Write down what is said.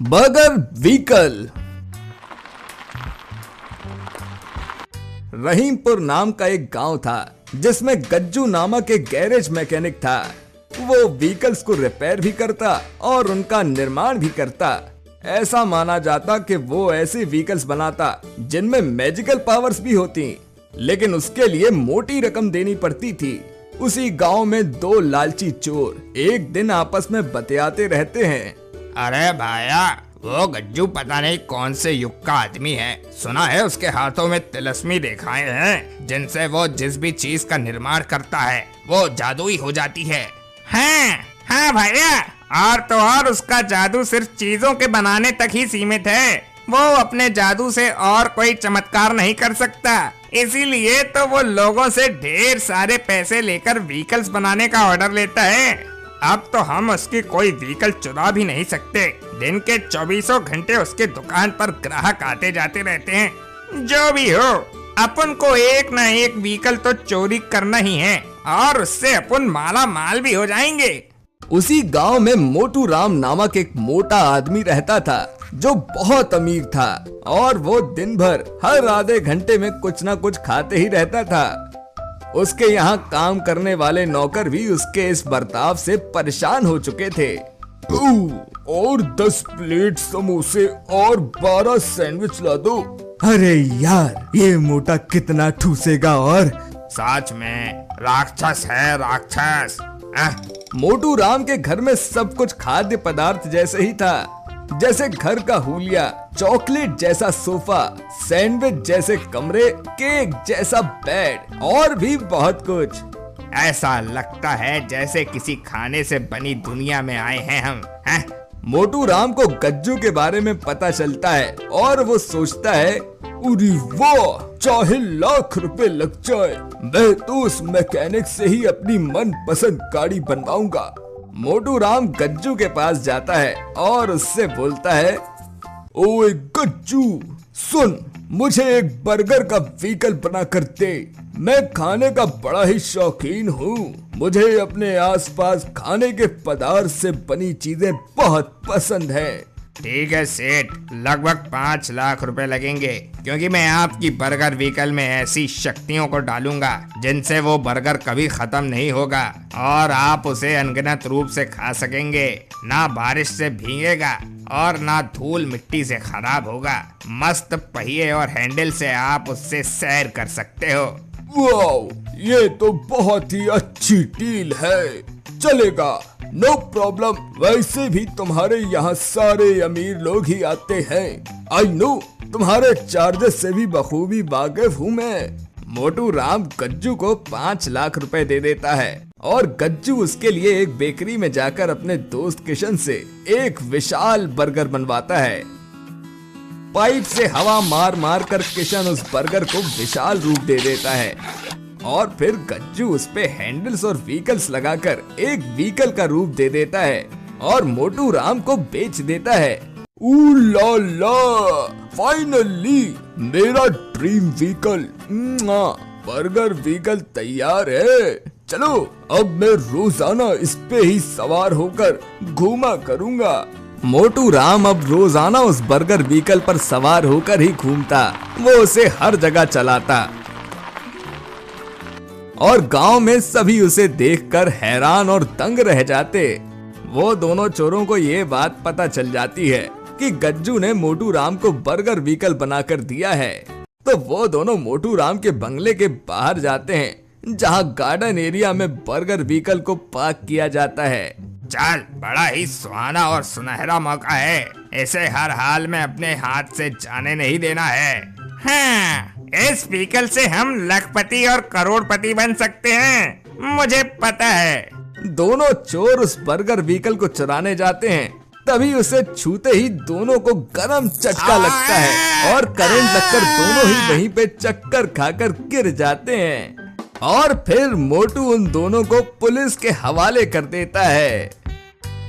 Burger vehicle. Rahimpur नाम का एक गांव था जिसमें गज्जू नामक एक गैरेज मैकेनिक था। वो व्हीकल्स को रिपेयर भी करता और उनका निर्माण भी करता। ऐसा माना जाता कि वो ऐसे व्हीकल्स बनाता जिनमें मैजिकल पावर्स भी होती, लेकिन उसके लिए मोटी रकम देनी पड़ती थी। उसी गांव में दो लालची चोर एक दिन आपस में बतियाते रहते हैं। अरे भाया, वो गज्जू पता नहीं कौन से युग का आदमी है। सुना है उसके हाथों में तिलस्मी रेखाएं हैं जिनसे वो जिस भी चीज का निर्माण करता है वो जादुई हो जाती है। हाँ भैया, और तो और उसका जादू सिर्फ चीजों के बनाने तक ही सीमित है। वो अपने जादू से और कोई चमत्कार नहीं कर सकता, इसीलिए तो वो लोगों से ढेर सारे पैसे लेकर व्हीकल्स बनाने का ऑर्डर लेता है। अब तो हम उसकी कोई व्हीकल चुरा भी नहीं सकते। दिन के 24 घंटे उसके दुकान पर ग्राहक आते जाते रहते हैं। जो भी हो, अपन को एक न एक व्हीकल तो चोरी करना ही है और उससे अपन माला माल भी हो जाएंगे। उसी गांव में मोटू राम नामक एक मोटा आदमी रहता था जो बहुत अमीर था और वो दिन भर हर आधे घंटे में कुछ न कुछ खाते ही रहता था। उसके यहाँ काम करने वाले नौकर भी उसके इस बर्ताव से परेशान हो चुके थे। और 10 प्लेट समोसे और 12 सैंडविच ला दो। अरे यार, ये मोटा कितना ठूसेगा। और सच में राक्षस है, राक्षस। मोटू राम के घर में सब कुछ खाद्य पदार्थ जैसे ही था, जैसे घर का हुलिया, चॉकलेट जैसा सोफा, सैंडविच जैसे कमरे, केक जैसा बेड और भी बहुत कुछ। ऐसा लगता है जैसे किसी खाने से बनी दुनिया में आए हैं हम। मोटू राम को गज्जू के बारे में पता चलता है और वो सोचता है, अरे वाह, चाहे लाख रुपए लग जाए, मैं तो उस मैकेनिक से ही अपनी मन पसंद गाड़ी बनवाऊंगा। मोटू राम गज्जू के पास जाता है और उससे बोलता है, ओए गज्जू, सुन, मुझे एक बर्गर का व्हीकल बना कर दे। मैं खाने का बड़ा ही शौकीन हूँ। मुझे अपने आसपास खाने के पदार्थ से बनी चीजें बहुत पसंद हैं। ठीक है सेठ, लगभग 5 लाख रुपए लगेंगे, क्योंकि मैं आपकी बर्गर व्हीकल में ऐसी शक्तियों को डालूंगा जिनसे वो बर्गर कभी खत्म नहीं होगा और आप उसे अनगिनत रूप से खा सकेंगे। ना बारिश से भीगेगा और ना धूल मिट्टी से खराब होगा। मस्त पहिए और हैंडल से आप उससे सैर कर सकते हो। वाओ, ये तो बहुत ही अच्छी डील है, चलेगा, नो प्रॉब्लम। वैसे भी तुम्हारे यहाँ सारे अमीर लोग ही आते हैं। आई नो, तुम्हारे चार्जेस से भी बखूबी वाकिफ हूँ मैं। मोटू राम गज्जू को 5 लाख रुपए दे देता है और गज्जू उसके लिए एक बेकरी में जाकर अपने दोस्त किशन से एक विशाल बर्गर बनवाता है। पाइप से हवा मार मार कर किशन उस बर्गर को विशाल रूप दे देता है और फिर गज्जू उस पे हैंडल्स और व्हीकल्स लगाकर एक व्हीकल का रूप दे देता है और मोटू राम को बेच देता है। ला ला, फाइनली मेरा ड्रीम व्हीकल, बर्गर व्हीकल तैयार है। चलो, अब मैं रोजाना इस पे ही सवार होकर घूमा करूंगा। मोटू राम अब रोजाना उस बर्गर व्हीकल पर सवार होकर ही घूमता। वो उसे हर जगह चलाता और गांव में सभी उसे देखकर हैरान और दंग रह जाते। वो दोनों चोरों को ये बात पता चल जाती है कि गज्जू ने मोटू राम को बर्गर व्हीकल बनाकर दिया है, तो वो दोनों मोटू राम के बंगले के बाहर जाते हैं जहां गार्डन एरिया में बर्गर व्हीकल को पार्क किया जाता है। चल, बड़ा ही सुहाना और सुनहरा मौका है, इसे हर हाल में अपने हाथ से जाने नहीं देना है। हाँ, इस व्हीकल से हम लखपति और करोड़पति बन सकते हैं, मुझे पता है। दोनों चोर उस बर्गर व्हीकल को चुराने जाते हैं, तभी उसे छूते ही दोनों को गरम चटका लगता है और करंट लगकर दोनों ही वहीं पे चक्कर खाकर गिर जाते हैं और फिर मोटू उन दोनों को पुलिस के हवाले कर देता है।